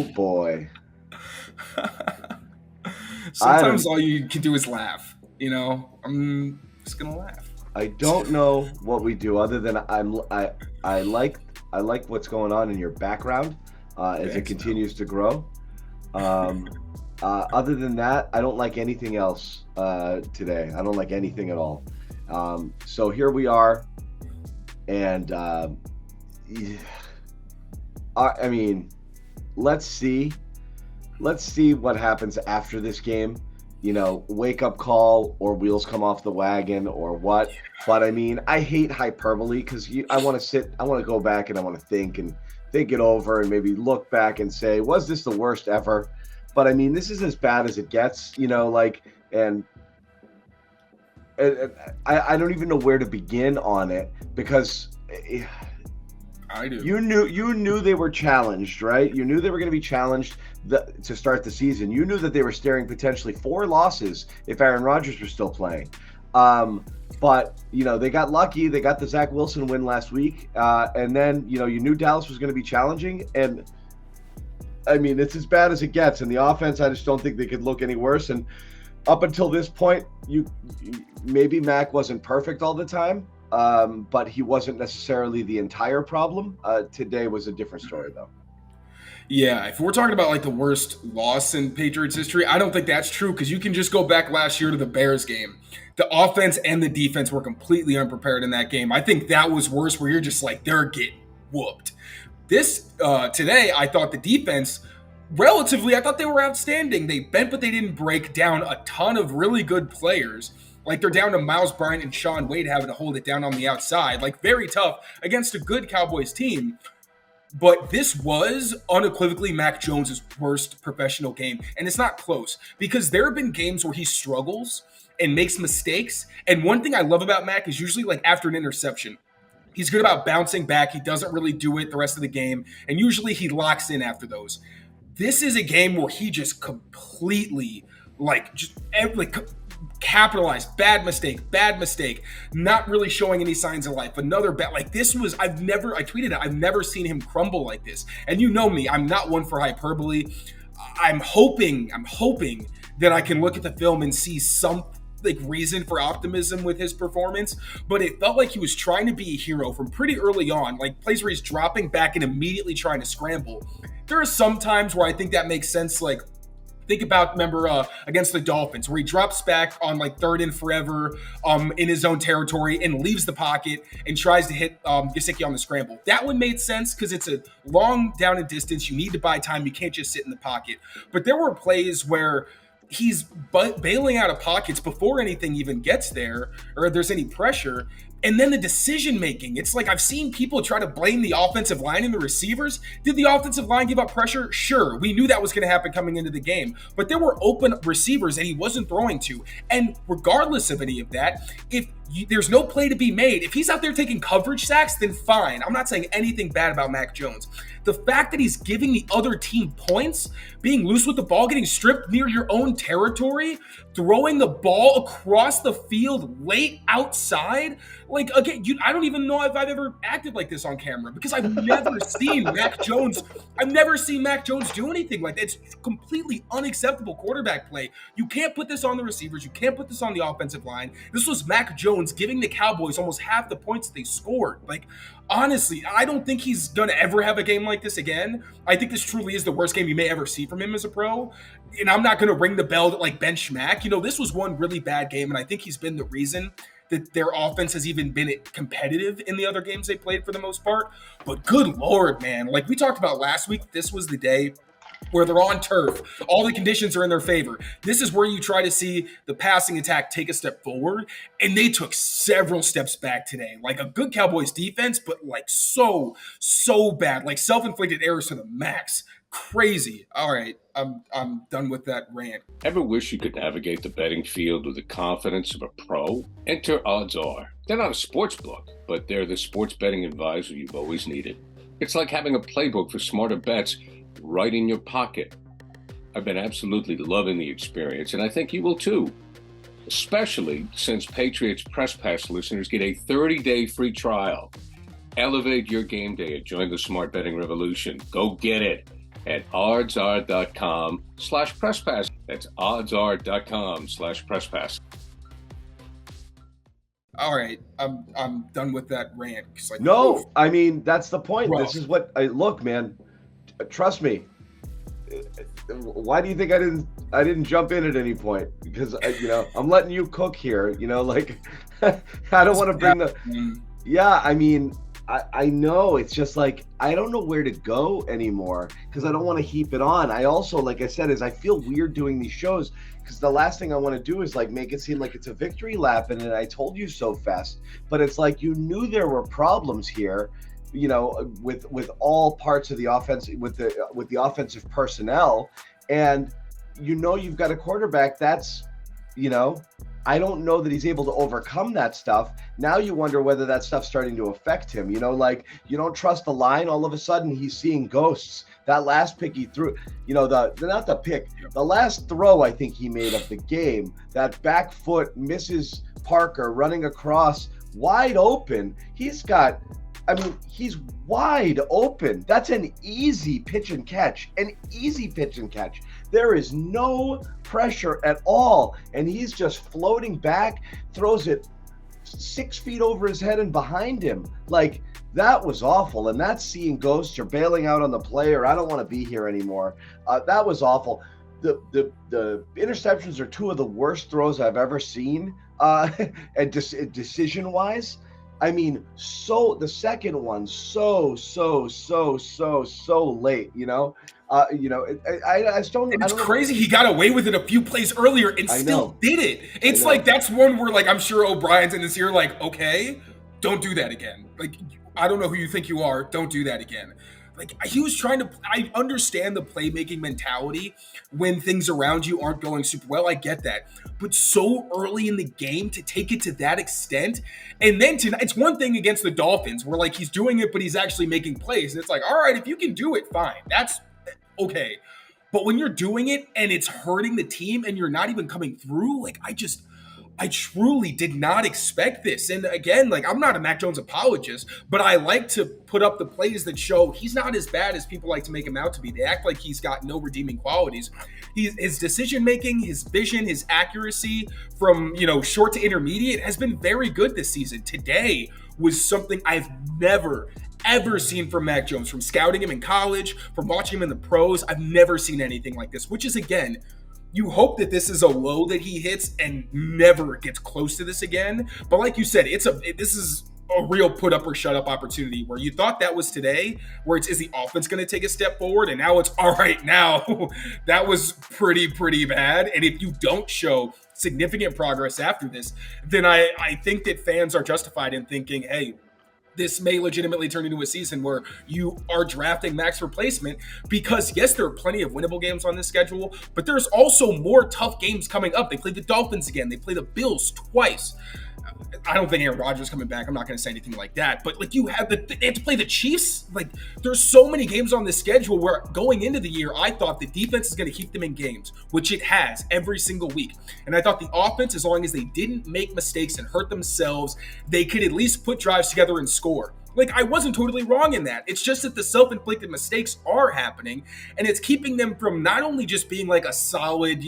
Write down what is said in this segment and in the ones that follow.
Oh boy. Sometimes all you can do is laugh. I'm just gonna laugh. I don't know what we do other than I like what's going on in your background as it continues to grow. Other than that, I don't like anything else today. I don't like anything at all. So here we are, and I mean, let's see what happens after this game. Wake up call or wheels come off the wagon or what. But I mean, I hate hyperbole because I want to go back and I want to think it over and maybe look back and say, was this the worst ever? But I mean, this is as bad as it gets, and I don't even know where to begin on it because I do. You knew they were challenged, right? You knew they were going to be challenged to start the season. You knew that they were staring potentially 4 losses if Aaron Rodgers was still playing. But they got lucky. They got the Zach Wilson win last week, and then you knew Dallas was going to be challenging. And I mean, it's as bad as it gets. And the offense, I just don't think they could look any worse. And up until this point, maybe Mac wasn't perfect all the time. But he wasn't necessarily the entire problem. Today was a different story, though. Yeah, if we're talking about like the worst loss in Patriots history, I don't think that's true because you can just go back last year to the Bears game. The offense and the defense were completely unprepared in that game. I think that was worse where you're just like, they're getting whooped. Today, I thought the defense, relatively, I thought they were outstanding. They bent, but they didn't break down a ton of really good players. Like they're down to Miles Bryant and Sean Wade having to hold it down on the outside. Like very tough against a good Cowboys team. But this was unequivocally Mac Jones' worst professional game. And it's not close because there have been games where he struggles and makes mistakes. And one thing I love about Mac is usually like after an interception, he's good about bouncing back. He doesn't really do it the rest of the game. And usually he locks in after those. This is a game where he just completely capitalized, bad mistake, not really showing any signs of life. Another bad, I tweeted it, I've never seen him crumble like this. And you know me, I'm not one for hyperbole. I'm hoping that I can look at the film and see some reason for optimism with his performance, but it felt like he was trying to be a hero from pretty early on, like plays where he's dropping back and immediately trying to scramble. There are some times where I think that makes sense, think about, remember, against the Dolphins, where he drops back on 3rd and forever in his own territory and leaves the pocket and tries to hit Gesicki on the scramble. That one made sense because it's a long down and distance. You need to buy time. You can't just sit in the pocket. But there were plays where he's bailing out of pockets before anything even gets there or there's any pressure. And then the decision making, it's like I've seen people try to blame the offensive line and the receivers. Did the offensive line give up pressure? Sure. We knew that was going to happen coming into the game. But there were open receivers and he wasn't throwing to. And regardless of any of that, there's no play to be made. If he's out there taking coverage sacks, then fine. I'm not saying anything bad about Mac Jones. The fact that he's giving the other team points, being loose with the ball, getting stripped near your own territory, throwing the ball across the field late outside, again, I don't even know if I've ever acted like this on camera because I've never seen Mac Jones. I've never seen Mac Jones do anything like that. It's completely unacceptable quarterback play. You can't put this on the receivers. You can't put this on the offensive line. This was Mac Jones giving the Cowboys almost half the points they scored. Honestly, I don't think he's going to ever have a game like this again. I think this truly is the worst game you may ever see from him as a pro. And I'm not going to ring the bell to bench Mac. This was one really bad game, and I think he's been the reason that their offense has even been competitive in the other games they played for the most part. But good Lord, man. Like we talked about last week, this was the day where they're on turf. All the conditions are in their favor. This is where you try to see the passing attack take a step forward, and they took several steps back today. A good Cowboys defense, but so bad. Self-inflicted errors to the max. Crazy. All right, I'm done with that rant. Ever wish you could navigate the betting field with the confidence of a pro? Enter Odds Are. They're not a sports book, but they're the sports betting advisor you've always needed. It's like having a playbook for smarter bets right in your pocket. I've been absolutely loving the experience, and I think you will too. Especially since Patriots Press Pass listeners get a 30-day free trial. Elevate your game day and join the smart betting revolution. Go get it. at oddsr.com/presspass. That's oddsr.com/presspass. All right, I'm done with that rant. Like, no, oof. I mean, that's the point. Rough. This is what look, man, trust me. Why do you think I didn't jump in at any point? Because I'm letting you cook here, like I don't want to bring I mean, I know it's just like I don't know where to go anymore because I don't want to heap it on. I also, like I said, I feel weird doing these shows because the last thing I want to do is like make it seem like it's a victory lap and I told you so fast. But it's like you knew there were problems here, with all parts of the offense, with the offensive personnel, and you've got a quarterback that's, I don't know that he's able to overcome that stuff. Now you wonder whether that stuff's starting to affect him. Like you don't trust the line. All of a sudden he's seeing ghosts. That last pick he threw, the last throw I think he made of the game, that back foot misses Parker running across wide open. He's wide open. That's an easy pitch and catch. There is no pressure at all. And he's just floating back, throws it 6 feet over his head and behind him. Like, that was awful. And that's seeing ghosts or bailing out on the play or I don't want to be here anymore. That was awful. The interceptions are 2 of the worst throws I've ever seen. And decision-wise, I mean, the second one, so late, I just don't. And it's crazy. He got away with it a few plays earlier and still did it. It's like, that's one where like, I'm sure O'Brien's in this year, like, okay, don't do that again. Like, I don't know who you think you are. Don't do that again. Like, he was I understand the playmaking mentality when things around you aren't going super well. I get that. But so early in the game to take it to that extent, and then it's one thing against the Dolphins where like he's doing it, but he's actually making plays. And it's like, all right, if you can do it, fine. That's okay. But when you're doing it and it's hurting the team and you're not even coming through, like I truly did not expect this. And again, like I'm not a Mac Jones apologist, but I like to put up the plays that show he's not as bad as people like to make him out to be. They act like he's got no redeeming qualities. His decision-making, his vision, his accuracy from, short to intermediate has been very good this season. Today was something I've never ever seen from Mac Jones, from scouting him in college, from watching him in the pros. I've never seen anything like this, which is, again, you hope that this is a low that he hits and never gets close to this again. But like you said, this is a real put up or shut up opportunity where you thought that was today, where is the offense going to take a step forward? And now it's all right now. That was pretty bad. And if you don't show significant progress after this, then I think that fans are justified in thinking, hey, this may legitimately turn into a season where you are drafting Mac's replacement because, yes, there are plenty of winnable games on this schedule, but there's also more tough games coming up. They play the Dolphins again. They play the Bills twice. I don't think Aaron Rodgers coming back. I'm not going to say anything like that. But like they have to play the Chiefs. Like there's so many games on this schedule where going into the year, I thought the defense is going to keep them in games, which it has every single week. And I thought the offense, as long as they didn't make mistakes and hurt themselves, they could at least put drives together and score. Like, I wasn't totally wrong in that. It's just that the self-inflicted mistakes are happening, and it's keeping them from not only just being like a solid,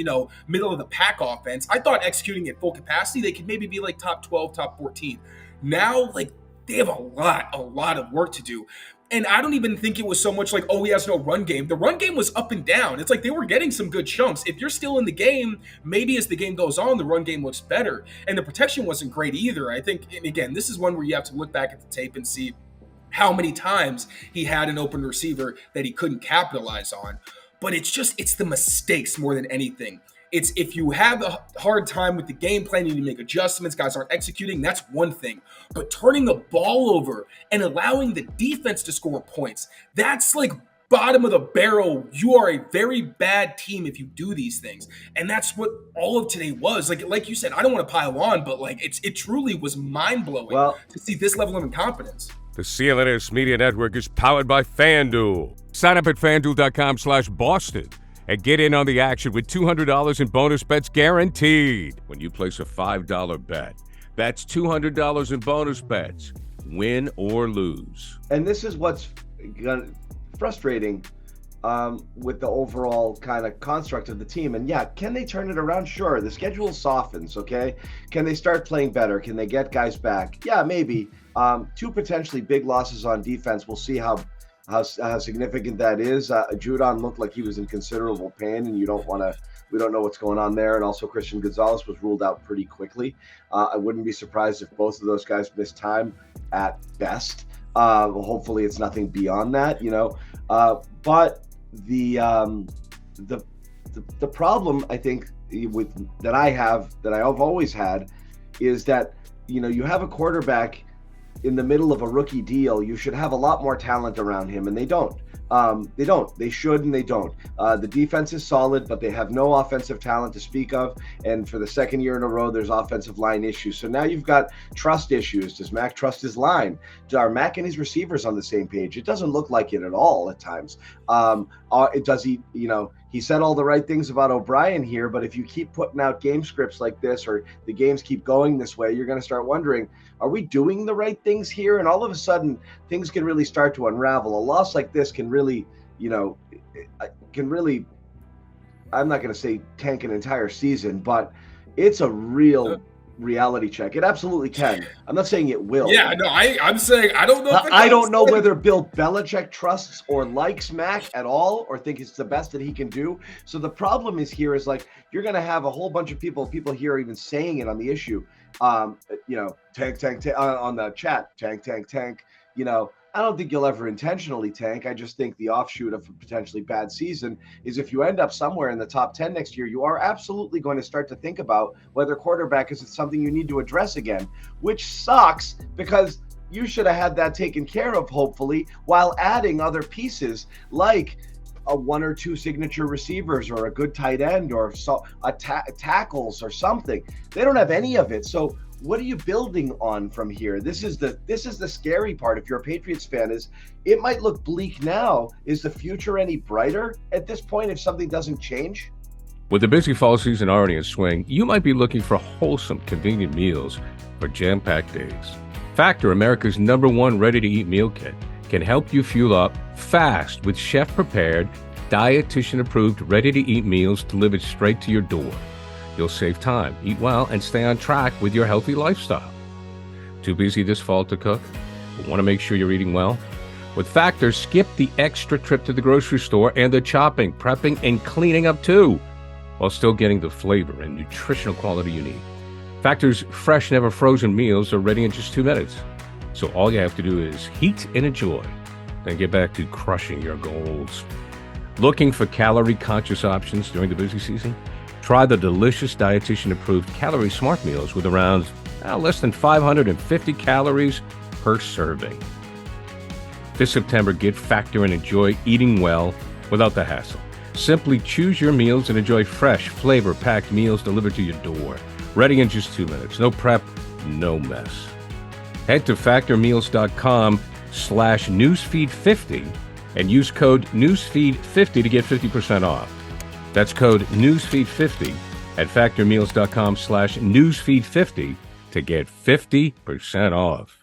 middle-of-the-pack offense. I thought executing at full capacity, they could maybe be like top 12, top 14. Now, like, they have a lot of work to do. And I don't even think it was so much like, oh, he has no run game. The run game was up and down. It's like they were getting some good chunks. If you're still in the game, maybe as the game goes on, the run game looks better. And the protection wasn't great either. I think, and again, this is one where you have to look back at the tape and see how many times he had an open receiver that he couldn't capitalize on. But it's the mistakes more than anything. It's if you have a hard time with the game plan, you need to make adjustments, guys aren't executing, that's one thing. But turning the ball over and allowing the defense to score points, that's like bottom of the barrel. You are a very bad team if you do these things. And that's what all of today was. Like you said, I don't want to pile on, but like it truly was mind-blowing to see this level of incompetence. The CLNS Media Network is powered by Fanduel. Sign up at FanDuel.com/Boston. And get in on the action with $200 in bonus bets guaranteed. When you place a $5 bet, that's $200 in bonus bets, win or lose. And this is what's frustrating. with the overall kind of construct of the team. And yeah, can they turn it around? Sure. The schedule softens, okay? Can they start playing better? Can they get guys back? Yeah, maybe. 2 potentially big losses on defense. We'll see how significant that is. Judon looked like he was in considerable pain, and we don't know what's going on there. And also Christian Gonzalez was ruled out pretty quickly. I wouldn't be surprised if both of those guys miss time at best. Hopefully it's nothing beyond that, but the problem I think that I've always had is that, you have a quarterback in the middle of a rookie deal. You should have a lot more talent around him, and they don't. They should, and they don't. The defense is solid, but they have no offensive talent to speak of. And for the second year in a row, there's offensive line issues. So now you've got trust issues. Does Mac trust his line? Are Mac and his receivers on the same page? It doesn't look like it at all at times. Does he, he said all the right things about O'Brien here, but if you keep putting out game scripts like this, or the games keep going this way, you're going to start wondering, are we doing the right things here? And all of a sudden, things can really start to unravel. A loss like this can really, I'm not going to say tank an entire season, but it's a real reality check. It absolutely can. I'm not saying it will. Yeah, no, I'm saying I don't know. I don't know whether Bill Belichick trusts or likes Mac at all, or think it's the best that he can do. So the problem is here is like, you're going to have a whole bunch of people here even saying it on the issue. Tank on the chat, tank. I don't think you'll ever intentionally tank. I just think the offshoot of a potentially bad season is if you end up somewhere in the top 10 next year, you are absolutely going to start to think about whether quarterback is something you need to address again, which sucks because you should have had that taken care of, hopefully, while adding other pieces like a 1 or 2 signature receivers or a good tight end or tackles or something. They don't have any of it. So what are you building on from here? This is the scary part. If you're a Patriots fan, is it might look bleak now. Is the future any brighter at this point if something doesn't change? With the busy fall season already in swing, you might be looking for wholesome, convenient meals for jam-packed days. Factor, America's #1 ready-to-eat meal kit, can help you fuel up fast with chef-prepared, dietitian-approved, ready-to-eat meals delivered straight to your door. You'll save time, eat well, and stay on track with your healthy lifestyle. Too busy this fall to cook? But want to make sure you're eating well? With Factor, skip the extra trip to the grocery store and the chopping, prepping, and cleaning up too, while still getting the flavor and nutritional quality you need. Factor's fresh, never frozen meals are ready in just 2 minutes. So all you have to do is heat and enjoy, then get back to crushing your goals. Looking for calorie-conscious options during the busy season? Try the delicious dietitian-approved Calorie Smart meals with around less than 550 calories per serving. This September, get Factor and enjoy eating well without the hassle. Simply choose your meals and enjoy fresh, flavor-packed meals delivered to your door. Ready in just 2 minutes. No prep, no mess. Head to factormeals.com/newsfeed50 and use code newsfeed50 to get 50% off. That's code newsfeed50 at factormeals.com/newsfeed50 to get 50% off.